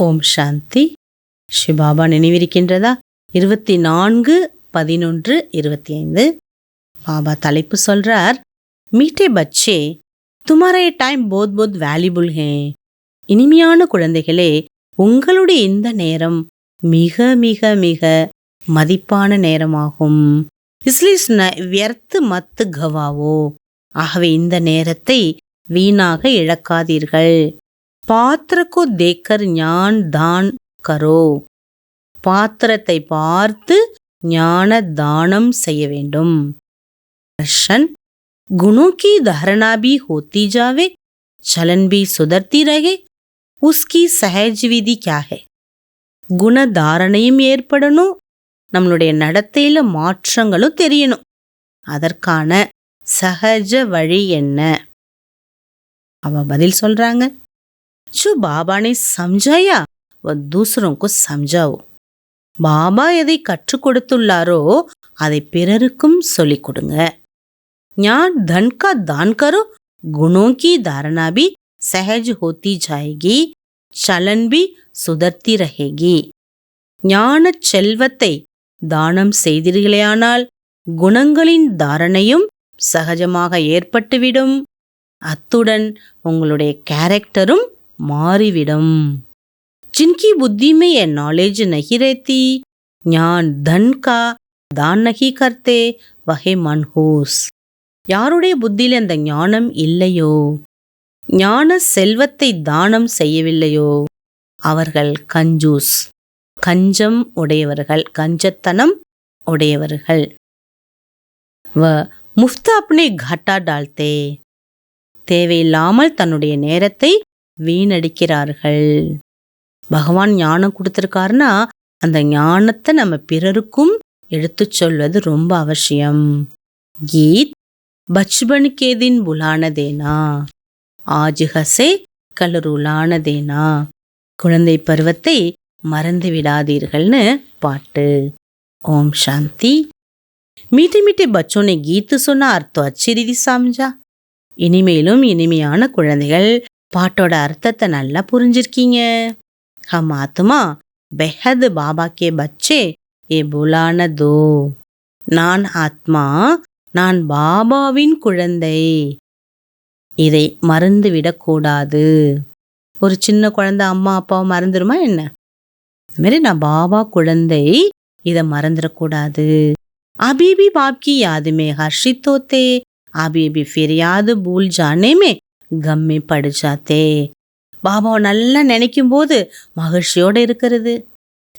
ஓம் சாந்தி. சிவபாபா நினைவிருக்கின்றதா? 24/11/25. பாபா தலைப்பு சொல்றார், மீட்டே பச்சே துமாரா time both both valuable ஹே. இனிமையான குழந்தைகளே, உங்களுடைய இந்த நேரம் மிக மிக மிக மதிப்பான நேரமாகும். இஸ்லிஸ் வியர்த்து மத்து கவாவோ. ஆகவே இந்த நேரத்தை வீணாக இழக்காதீர்கள். பாத்திரக்கோ தேக்கர் ஞான் தான் கரோ. பாத்திரத்தை பார்த்து ஞான தானம் செய்ய வேண்டும். प्रश्न, गुणों की धारणा भी होती जावे, चलन भी सुधरती रहे, उसकी सहज विधि क्या है? குண தாரணையும் ஏற்படணும், நம்மளுடைய நடத்தையில மாற்றங்களும் தெரியணும். அதற்கான சகஜ வழி என்ன? அவ பதில் சொல்றாங்க, जो बाबा ने समझाया वह दूसरों को समझाओ. பாபா எதை கற்றுக் கொடுத்துள்ளாரோ அதை பிறருக்கும் சொல்லிக் கொடுங்க. ஞான் धन का दान करो, गुणों की धारणा भी सहज होती जाएगी, चलन भी सुधरती रहेगी. ஞான செல்வத்தை தானம் செய்தீர்களேயானால் குணங்களின் தாரணையும் சகஜமாக ஏற்பட்டுவிடும். அத்துடன் உங்களுடைய கேரக்டரும் மாறிவிடும். जिनकी बुद्धि में यह नॉलेज नहीं रहती, ज्ञान धन का दान नहीं करते, वह मनहूस. யாருடைய புத்தியில் அந்த ஞானம் இல்லையோ, ஞான செல்வத்தை தானம் செய்யவில்லையோ, அவர்கள் கஞ்சூஸ், கஞ்சம் உடையவர்கள், கஞ்சத்தனம் உடையவர்கள். வ முஃப்த் அப்னே घाटा डालते. தேவையில்லாமல் தன்னுடைய நேரத்தை வீணடிக்கிறார்கள். பகவான் ஞானம் கொடுத்திருக்காருன்னா அந்த ஞானத்தை நம்ம பிறருக்கும் எடுத்து சொல்வது ரொம்ப அவசியம். கீத் பச்பன் கே தின் புலான தேனா, ஆஜ் ஹசே கல் ருலான தேனா. குழந்தை பருவத்தை மறந்து விடாதீர்கள்னு பாட்டு. ஓம் சாந்தி. மீட்டே மீட்டே பச்சோ நே கீத் சொன்னா அர்த்தம் அச்சி ரீதி சம்ஜா. இனிமேலும் இனிமையான குழந்தைகள், பாட்டோட அர்த்தத்தை நல்லா புரிஞ்சிருக்கீங்க. हम आत्मा बेहद बाबा के बच्चे ये बुलान दो. நான் ஆத்மா, நான் பாபாவின் குழந்தை, இதை மறந்து விடக்கூடாது. ஒரு சின்ன குழந்தை அம்மா அப்பாவை மறந்துடுமா என்ன? அது மாதிரி நான் பாபா குழந்தை, இதை மறந்துடக்கூடாது. अभी भी बाप की याद में हर्षित होते, अभी भी फिर याद भूल जाने में गम में पड़ जाते. பாபாவை நல்லா நினைக்கும் போது மகிழ்ச்சியோட இருக்கிறது,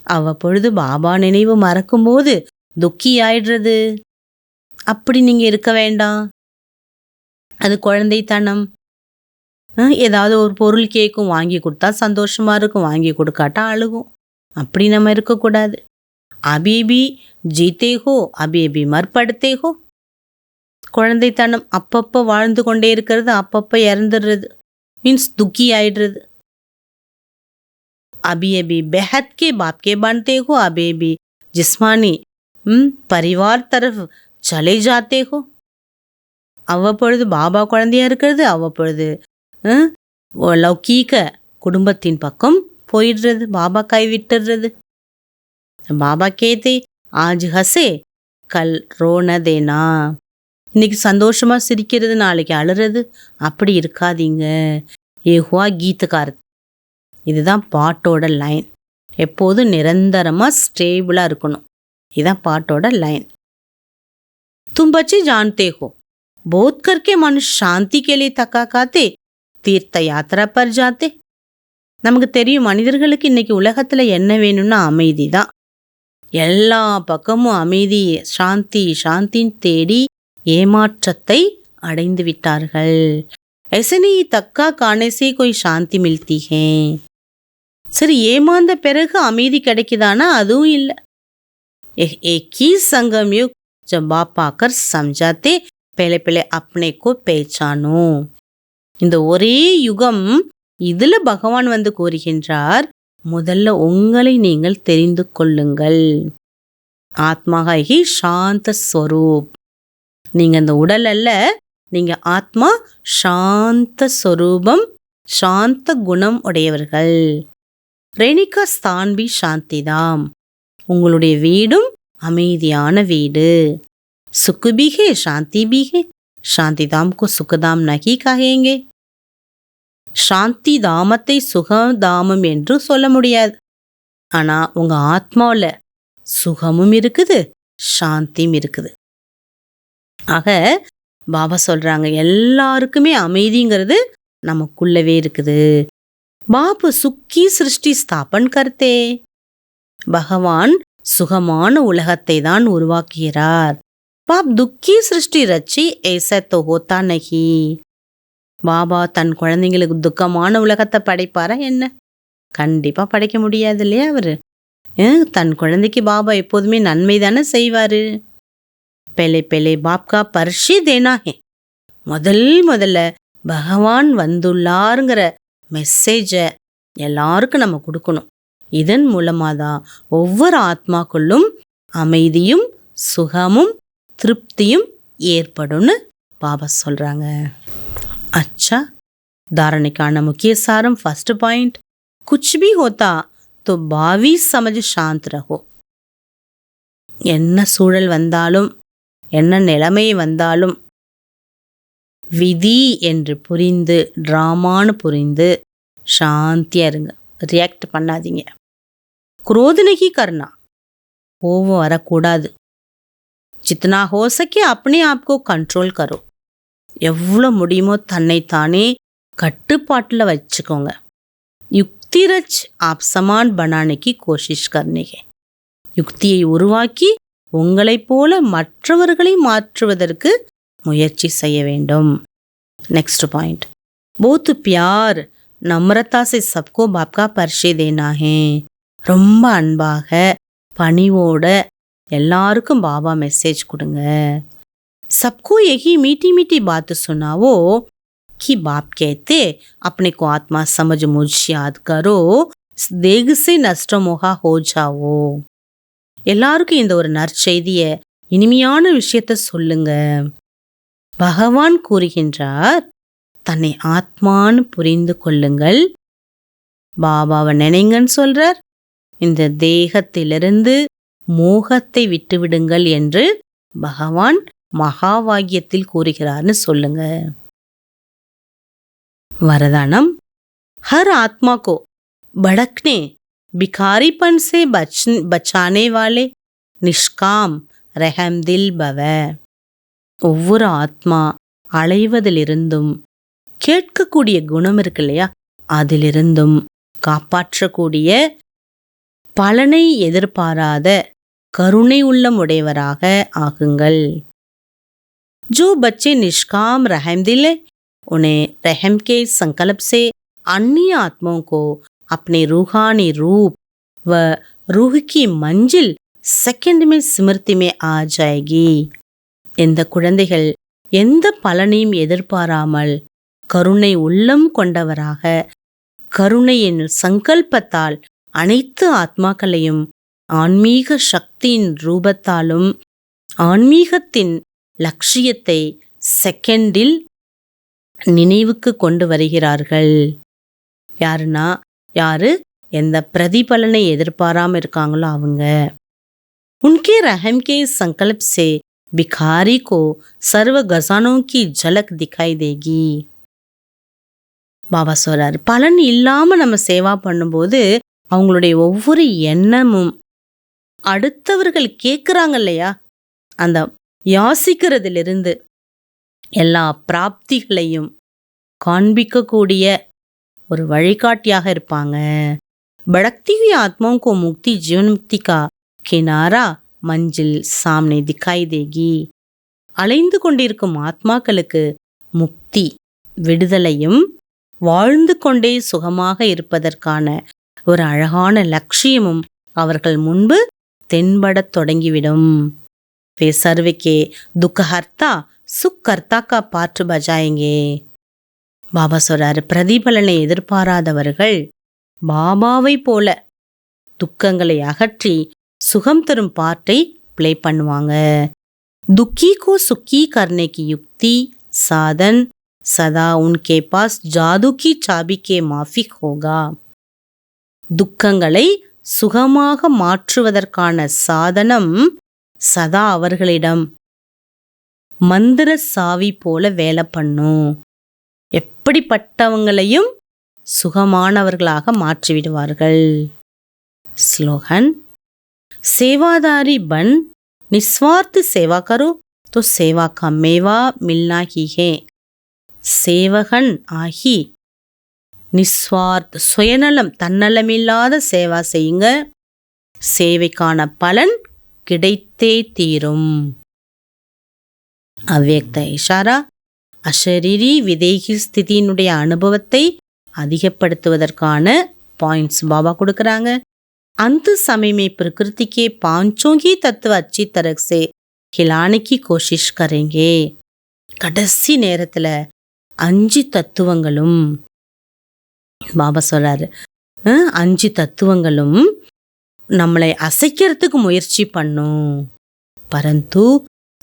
அவ்வப்பொழுது பாபா நினைவு மறக்கும் போது துக்கி ஆயிடுறது. அப்படி நீங்க இருக்க வேண்டாம். அது குழந்தைத்தனம். ஏதாவது ஒரு பொருள் கேட்கும், வாங்கி கொடுத்தா சந்தோஷமா இருக்கும், வாங்கி கொடுக்காட்டா அழுகும். அப்படி நம்ம இருக்கக்கூடாது. அபிபி ஜீத்தே ஹோ, அபிபி மற்படுத்தே ஹோ. குழந்தைத்தனம் அப்பப்போ வாழ்ந்து கொண்டே இருக்கிறது, அப்பப்போ இறந்துடுறது, மீன்ஸ் துக்கி ஆயிடுறது. अभी अभी बेहद के बाप के बनते हो, अभी अभी जिस्मानी परिवार तरफ चले जाते हो. அவ்வப்பொழுது பாபா குழந்தையா இருக்கிறது, அவ்வப்பொழுது லௌகீக குடும்பத்தின் பக்கம் போயிடுறது, பாபா கை விட்டுடுறது. பாபா கேத்தே ஆஜ் ஹசே கல் ரோன தேனா. இன்னைக்கு சந்தோஷமா சிரிக்கிறது, நாளைக்கு அழுறது, அப்படி இருக்காதீங்க. ஏஹுவா கீதக்கார். இதுதான் பாட்டோட லைன். எப்போதும் நிரந்தரமா ஸ்டேபிளா இருக்கணும். இதுதான் பாட்டோட லைன். तुम बच्चे जानते हो, बोध करके मनुष्य शांति के लिए थका खाते तीर्थ यात्रा पर जाते. நமக்கு தெரியும், மனிதர்களுக்கு இன்னைக்கு உலகத்துல என்ன வேணும்னா அமைதி தான். எல்லா பக்கமும் அமைதி, சாந்தி சாந்தின்னு தேடி ஏமாற்றத்தை அடைந்து விட்டார்கள். ऐसे नहीं तक्का खाने से कोई शांति मिलती है. சரி, ஏமாந்த பிறகு அமைதி கிடைக்குதானா? அதுவும் இல்லை. एक ही संगम युग जब बाप आकर समझाते, पहले पहले अपने को पहचानो. இந்த ஒரே யுகம், இதுல பகவான் வந்து கூறுகின்றார், முதல்ல உங்களை நீங்கள் தெரிந்து கொள்ளுங்கள். ஆத்மாக ஹி சாந்த ஸ்வரூப். நீங்க அந்த உடல் அல்ல, நீங்க ஆத்மா, சாந்த ஸ்வரூபம், சாந்த குணம் உடையவர்கள். ரேணிகா ஸ்தான் பி சாந்திதாம், உங்களுடைய வீடும் அமைதியான வீடு. சுக்கு பீகே சாந்தி பீகே, சாந்திதாம் கோ சுகதாம் நகி கஹேங்கே. சாந்தி தாமத்தை சுகதாமம் என்று சொல்ல முடியாது. ஆனா உங்க ஆத்மாவில் சுகமும் இருக்குது, சாந்தியும் இருக்குது. ஆக பாபா சொல்றாங்க, எல்லாருக்குமே அமைதிங்கிறது நமக்குள்ளவே இருக்குது. பாபு சுக்கி சிருஷ்டி ஸ்தாபன் கர்த்தே, பகவான் சுகமான உலகத்தை தான் உருவாக்குகிறார். பாப் துக்கி சிருஷ்டி ரச்சி ஏசா தோ ஹோத்தா நஹி. பாபா தன் குழந்தைங்களுக்கு துக்கமான உலகத்தை படைப்பாரா என்ன? கண்டிப்பா படைக்க முடியாது இல்லையா அவரு. தன் குழந்தைக்கு பாபா எப்போதுமே நன்மை தானே செய்வாரு. பெலே பெலே பாப்கா பரிஷி தேனா ஹே, முதல்ல பகவான் வந்துள்ளாருங்கிற மெசேஜை எல்லாருக்கும் நம்ம கொடுக்கணும். இதன் மூலமாக தான் ஒவ்வொரு ஆத்மாக்குள்ளும் அமைதியும் சுகமும் திருப்தியும் ஏற்படும்னு பாபா சொல்றாங்க. अच्छा, धारणिकाना मुख्य सारम फर्स्ट पॉइंट, कुछ भी होता तो 22 समझ शांत रहो. என்ன சூழல் வந்தாலும் என்ன நிலைமை வந்தாலும் விதி என்று புரிந்து, டிராமான்னு புரிந்து சாந்தியா இருங்க. ரியாக்ட் பண்ணாதீங்க. क्रोध नहीं करना, கோபம் வரக்கூடாது. जितना हो सके अपने आप को कंट्रोल करो. எவ்வளோ முடியுமோ தன்னைத்தானே கட்டுப்பாட்டில் வச்சுக்கோங்க. யுக்தி ரச் ஆப் சமான் பனானைக்கு கோஷிஷ் கர்னேகே, யுக்தியை உருவாக்கி உங்களைப் போல மற்றவர்களை மாற்றுவதற்கு முயற்சி செய்ய வேண்டும். நெக்ஸ்ட் பாயிண்ட், बहुत प्यार नम्रता से सबको बाप का परिचय देना है. ரொம்ப அன்பாக பணிவோட எல்லாருக்கும் பாபா மெசேஜ் கொடுங்க. सबको यही मीठी मीठी बात सुनाओ कि बाप कहते अपने को आत्मा समझ मुझ याद करो, देग से नष्ट मोहा हो जाओ. எல்லாருக்கும் இந்த ஒரு நற்செய்திய, இனிமையான விஷயத்த சொல்லுங்க. பகவான் கூறுகின்றார், தன்னை ஆத்மான்னு புரிந்து கொள்ளுங்கள், பாபாவை நினைங்கன்னு சொல்றார். இந்த தேகத்திலிருந்து மோகத்தை விட்டுவிடுங்கள் என்று பகவான் மகாவாக்கியத்தில் கூறுகிறார்னு சொல்லுங்க. वरदानम, हर आत्मा को भड़कने भिखारीपन से बचाने वाले निष्काम रहम दिल भव. ஒவ்வொரு ஆத்மா அலைவதிலிருந்தும், கேட்கக்கூடிய குணம் இருக்கு இல்லையா, அதிலிருந்தும் காப்பாற்றக்கூடிய பலனை எதிர்பாராத கருணை உள்ளம் உடையவராக ஆகுங்கள். जो बच्चे निष्काम रहम दिल है, उन्हें रहम के संकल्प से अन्य आत्माओं को अपने रूहानी रूप व रूह की मंजिल सेकंड में स्मृति में आ जाएगी. இந்த குழந்தைகள் எந்த பலனையும் எதிர்பாராமல் கருணை உள்ளம் கொண்டவராக, கருணையின் சங்கல்பத்தால் அனைத்து ஆத்மாக்களையும் ஆன்மீக சக்தியின் ரூபத்தாலும் ஆன்மீகத்தின் லட்சியத்தை செகண்டில் நினைவுக்கு கொண்டு வருகிறார்கள். யாரு எந்த பிரதிபலனை எதிர்பாராம இருக்காங்களோ அவங்க. उनके रहम के संकल्प से भिखारी को सर्व गजानों की झलक दिखाई देगी. பாபா சொல்றாரு, பலன் இல்லாம நம்ம சேவா பண்ணும்போது அவங்களுடைய ஒவ்வொரு எண்ணமும் அடுத்தவர்கள் கேட்குறாங்க இல்லையா, அந்த யாசிக்கிறதிலிருந்து எல்லா பிராப்திகளையும் காண்பிக்கக்கூடிய ஒரு வழிகாட்டியாக இருப்பாங்க. भड़कती हुई आत्माओं को मुक्ति जीवन मुक्ति का किनारा मंजिल सामने दिखाई देगी. அலைந்து கொண்டிருக்கும் ஆத்மாக்களுக்கு முக்தி, விடுதலையும் வாழ்ந்து கொண்டே சுகமாக இருப்பதற்கான ஒரு அழகான லட்சியமும் அவர்கள் முன்பு தென்படத் தொடங்கிவிடும். वे सर्व के दुखहर्ता सुखकर्ता का पाठ बजाएंगे. பாபா சொல்றாரு, பிரதிபலனை எதிர்பாராதவர்கள் பாபாவை போல துக்கங்களை அகற்றி சுகம் தரும் பாட்டை பிளே பண்ணுவாங்க. दुखी को सुखी करने की युक्ति साधन सदा उनके पास जादू की चाबी के माफिक होगा. துக்கங்களை சுகமாக மாற்றுவதற்கான சாதனம் சதா அவர்களிடம் மந்திர சாவி போல வேலை பண்ணும். எப்படிப்பட்டவங்களையும் சுகமானவர்களாக மாற்றிவிடுவார்கள். ஸ்லோகன். सेवादारी बन निस्वार्थ सेवा करो तो सेवा का मेवा मिलना ही है. சேவகன் ஆகி நிஸ்வார்த் சுயநலம் தன்னலமில்லாத சேவா செய்யுங்க, சேவைக்கான பலன் கிடைத்தே தீரும். அவ்யக்த இஷாரா அஷரீரி விதேகி ஸ்திதியினுடைய அனுபவத்தை அதிகப்படுத்துவதற்கான பாயிண்ட்ஸ் பாபா கொடுக்குறாங்க. अंत समय में प्रकृति के पांचों ही तत्व अच्छी तरह से खिलाने की कोशिश करेंगे. கடைசி நேரத்தில் 5 தத்துவங்களும் பாபா சொல்றாரு, 5 தத்துவங்களும் நம்மளை அசைக்கிறதுக்கு முயற்சி பண்ணும். பரந்து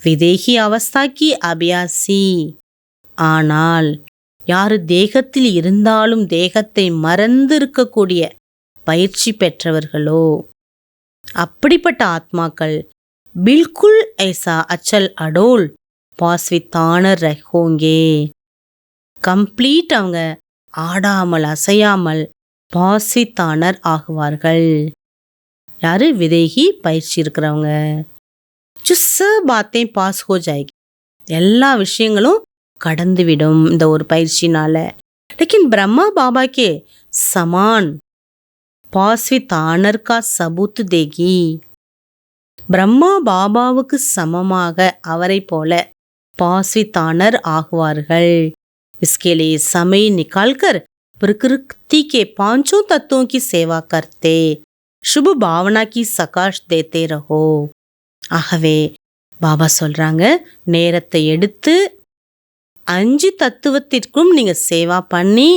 விதேகி அவஸ்தாக்கி அபியாசி. ஆனால் யாரு தேகத்தில் இருந்தாலும் தேகத்தை மறந்து இருக்கக்கூடிய பயிற்சி பெற்றவர்களோ அப்படிப்பட்ட ஆத்மாக்கள் பில்குல் ஐசா அச்சல் அடோல் பாஸ்வித்தானர் ரஹோங்கே. கம்ப்ளீட் அவங்க ஆடாமல் அசையாமல் பாஸ்வித்தானர் ஆகுவார்கள். யாரு? விதேகி பயிற்சி இருக்கிறவங்க. ஜுஸ்ஸ பாத்தே பாஸ் ஹோ ஜாயேகி. எல்லா விஷயங்களும் கடந்துவிடும் இந்த ஒரு பயிற்சினால. लेकिन ब्रह्मा बाबा के समान பாஸ்வித்தானர் கா சபூத் தேகி. பிரம்மா பாபாவுக்கு சமமாக அவரை போல பாஸ்வித்தானர் ஆகுவார்கள். इसके लिए समय निकालकर प्रकृति के 5 तत्वों की सेवा करते शुभ भावना की सकाश देते रहो. ஆகவே பாபா சொல்றாங்க, நேரத்தை எடுத்து 5 தத்துவத்திற்கும் நீங்க சேவா பண்ணி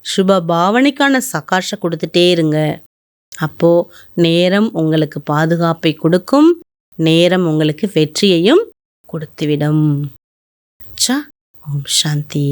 சுப பாவனைக்கான சகாஷ கொடுத்துட்டே இருங்க. அப்போ நேரம் உங்களுக்கு பாதுகாப்பை கொடுக்கும், நேரம் உங்களுக்கு வெற்றியையும் கொடுத்துவிடும். ஓம் சாந்தி.